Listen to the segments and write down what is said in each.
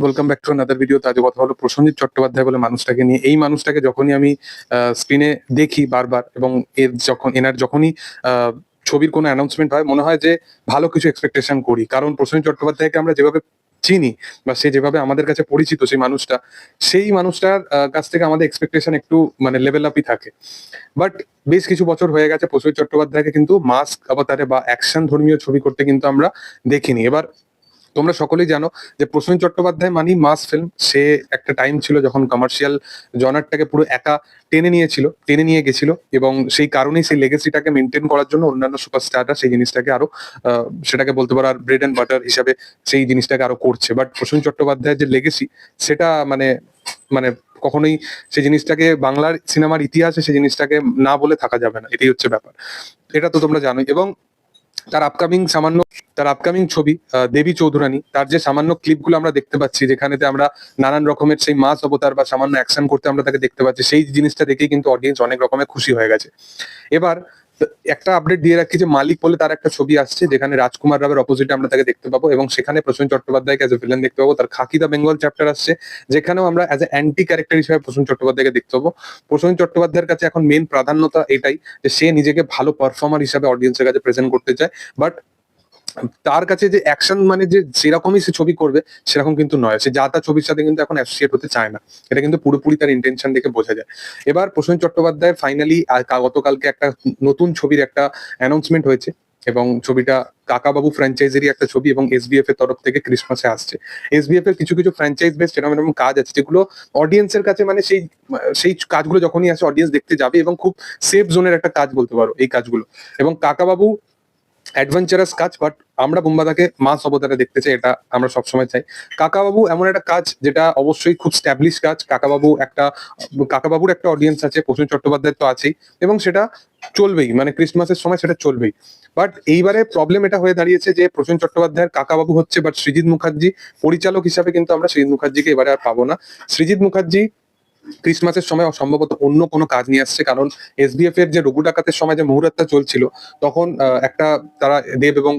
Welcome back to another video. আজ কথা হলো প্রসেনজিৎ চট্টোপাধ্যায় বলে মানুষটাকে নিয়ে। এই মানুষটাকে যখনই আমি স্ক্রিনে দেখি বারবার, এবং এনার যখনই ছবির কোনো অ্যানাউন্সমেন্ট হয়, মনে হয় যে ভালো কিছু এক্সপেকটেশন করি। কারণ প্রসেনজিৎ চট্টোপাধ্যায়কে আমরা যেভাবে চিনি বা সে যেভাবে আমাদের কাছে পরিচিত, সেই মানুষটার কাছ থেকে আমাদের এক্সপেকটেশন একটু মানে লেভেল আপই থাকে। বাট বেশ কিছু বছর হয়ে গেছে প্রসেনজিৎ চট্টোপাধ্যায়কে কিন্তু মাস অবতারে বা অ্যাকশন ধর্মীয় ছবি করতে কিন্তু আমরা দেখিনি। এবার তোমরা সকলেই জানো যে প্রসেনজিৎ চট্টোপাধ্যায় মানেই মাস ফিল্ম। সে একটা টাইম ছিল যখন কমার্শিয়াল জনারটাকে পুরো একা টেনে নিয়ে গেছিল, এবং সেই কারণেই সেই লেগেসিটাকে মেনটেন করার জন্য অন্যান্য সুপারস্টাররা সেই জিনিসটাকে আরো সেটাকে বলতে পারো আর ব্রেড অ্যান্ড বাটার হিসাবে সেই জিনিসটাকে আরো করছে। বাট প্রসেনজিৎ চট্টোপাধ্যায়ের যে লেগেসি, সেটা মানে মানে কখনোই সেই জিনিসটাকে বাংলার সিনেমার ইতিহাসে সেই জিনিসটাকে না বলে থাকা যাবে না। এটাই হচ্ছে ব্যাপার, এটা তো তোমরা জানোই। এবং তার আপকামিং ছবি দেবী চৌধুরানী, তার যে সামান্য ক্লিপগুলো আমরা দেখতে পাচ্ছি, যেখানেতে আমরা নানান রকমের সেই মাস অবতার বা সামান্য অ্যাকশন করতে আমরা তাকে দেখতে পাচ্ছি, সেই জিনিসটা দেখেই কিন্তু অডিয়েন্স অনেক রকমের খুশি হয়ে গেছে। এবার একটা আপডেট দিয়ে রাখি যে মালিক বলে তার একটা ছবি আসছে, যেখানে রাজকুমার রাবের অপোজিটে আমরা তাকে দেখতে পাবো, এবং সেখানে প্রসেনজিৎ চট্টোপাধ্যায়কে অ্যাজ এ ভিলেন দেখতে পাবো। তার খাকি দা বেঙ্গল চ্যাপ্টার আসছে, যেখানেও আমরা অ্যাজ এ অ্যান্টি ক্যারেক্টার হিসেবে প্রসেনজিৎ চট্টোপাধ্যায়কে দেখতে পাবো। প্রসেনজিৎ চট্টোপাধ্যায়ের কাছে এখন মেন প্রাধান্যতা এটাই যে সে নিজেকে ভালো পারফর্মার হিসাবে অডিয়েন্সের কাছে প্রেজেন্ট করতে চায়। বাট তার কাছে যে অ্যাকশন মানে যে যেরকমই সে ছবি করবে সেরকম কিন্তু নয়। সে যা তার ছবির সাথে কিন্তু এখন অ্যাসোসিয়েট হতে চায় না। এটা কিন্তু পুরোপুরি তার ইন্টেনশন দেখে বোঝা যায়। এবার প্রসেনজিৎ চট্টোপাধ্যায়ের ফাইনালি গতকালকে একটা নতুন ছবির একটা অ্যানাউন্সমেন্ট হয়েছে, এবং ছবিটা কাকাবাবু ফ্র্যাঞ্চাইজেরই একটা ছবি, এবং এসবিএফ এর তরফ থেকে ক্রিসমাসে আসছে। এসবিএফ এর কিছু কিছু ফ্র্যাঞ্চাইজ বেসড এরকম এরকম কাজ আছে, যেগুলো অডিয়েন্সের কাছে মানে সেই কাজগুলো যখনই আসে অডিয়েন্স দেখতে যাবে, এবং খুব সেফ জোনের একটা কাজ বলতে পারো এই কাজগুলো। এবং কাকাবাবু অ্যাডভেঞ্চারাস কাজ, বাট আমরা বুম্বাদাকে মাস অবতারে দেখতে চাই, এটা আমরা সবসময় চাই। কাকাবাবু এমন একটা কাজ যেটা অবশ্যই খুব স্ট্যাবলিশ কাজ। কাকাবাবুর একটা অডিয়েন্স আছে, প্রসেনজিৎ চট্টোপাধ্যায়ের তো আছেই, এবং সেটা চলবেই, মানে ক্রিসমাসের সময় সেটা চলবেই। বাট এইবারে প্রবলেম এটা হয়ে দাঁড়িয়েছে যে প্রসেনজিৎ চট্টোপাধ্যায়ের কাকাবাবু হচ্ছে, বাট সৃজিত মুখার্জি পরিচালক হিসাবে কিন্তু আমরা সৃজিত মুখার্জিকে এবারে আর পাবো না। সৃজিত মুখার্জি ক্রিসমাসের সময় সম্ভবত অন্য কোনো কাজ নিয়ে আসছে, কারণ এসবিএফ এর যে রঘু ডাকাতের সময় যে মুহূর্তটা চলছিল, তখন একটা তারা দেব এবং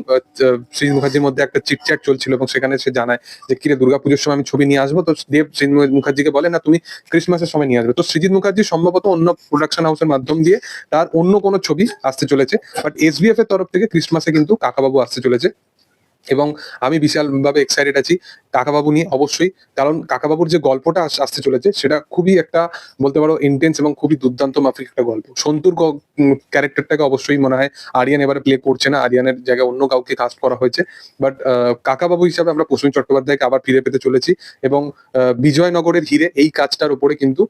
সৃজিত মুখার্জির মধ্যে একটা চিটচ্যাট চলছিল, এবং সেখানে সে জানায় যে কিরে দুর্গাপুজোর সময় আমি ছবি নিয়ে আসবো। তো দেব সৃজিত মুখার্জিকে বলে না, তুমি ক্রিসমাসের সময় নিয়ে আসবে। তো সৃজিত মুখার্জি সম্ভবত অন্য প্রোডাকশন হাউসের মাধ্যম দিয়ে তার অন্য কোনো ছবি আসতে চলেছে, বাট এসবিএফ এর তরফ থেকে ক্রিসমাসে কিন্তু কাকাবাবু আসতে চলেছে। এবং আমি বিশালভাবে এক্সাইটেড আছি কাকাবাবু নিয়ে, অবশ্যই। কারণ কাকাবাবুর যে গল্পটা আসতে চলেছে সেটা খুবই একটা বলতে পারো ইন্টেন্স এবং খুবই দুর্দান্ত মাফিক একটা গল্প। সন্তুর ক্যারেক্টারটাকে অবশ্যই মনে হয় আরিয়ান এবারে প্লে করছে না, আরিয়ানের জায়গায় অন্য কাউকে কাস্ট করা হয়েছে। বাট কাকাবাবু হিসাবে আমরা প্রসেনজিৎ চট্টোপাধ্যায়কে আবার ফিরে পেতে চলেছি, এবং বিজয়নগরের হিরে এই কাজটার উপরে কিন্তু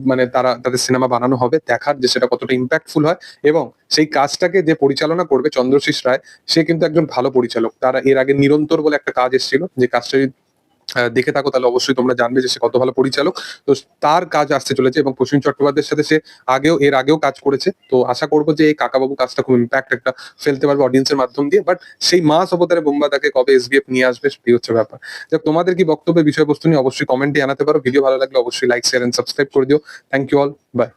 মানে তাদের সিনেমা বানানো হবে। দেখার যে সেটা কতটা ইম্প্যাক্টফুল হয়, এবং সেই কাজটাকে যে পরিচালনা করবে চন্দ্রশীষ রায়, সে কিন্তু একজন ভালো পরিচালক। তারা এর আগে নিরন্তর বলে একটা কাজ এসেছিল, যে কাজটা যদি দেখে থাকো তাহলে অবশ্যই তোমরা জানবে যে সে কত ভালো পরিচালক। তো তার কাজ আসতে চলেছে, এবং প্রসেনজিৎ চট্টোপাধ্যায়ের সাথে সে এর আগেও কাজ করেছে। তো আশা করবো যে এই কাকাবাবু কাজটা খুব ইম্প্যাক্ট একটা ফেলতে পারবে অডিয়েন্সের মাধ্যম দিয়ে। বাট সেই মাস অবতারে বোম্বাদাকে কবে এসবিএফ নিয়ে আসবে সেটাই হচ্ছে ব্যাপার। যাক, তোমাদের কি বক্তব্য বিষয়বস্তু নিয়ে অবশ্যই কমেন্টে জানাতে পারো। ভিডিও ভালো লাগলে অবশ্যই লাইক, শেয়ার এন্ড সাবস্ক্রাইব করে দিও। Thank you all, by.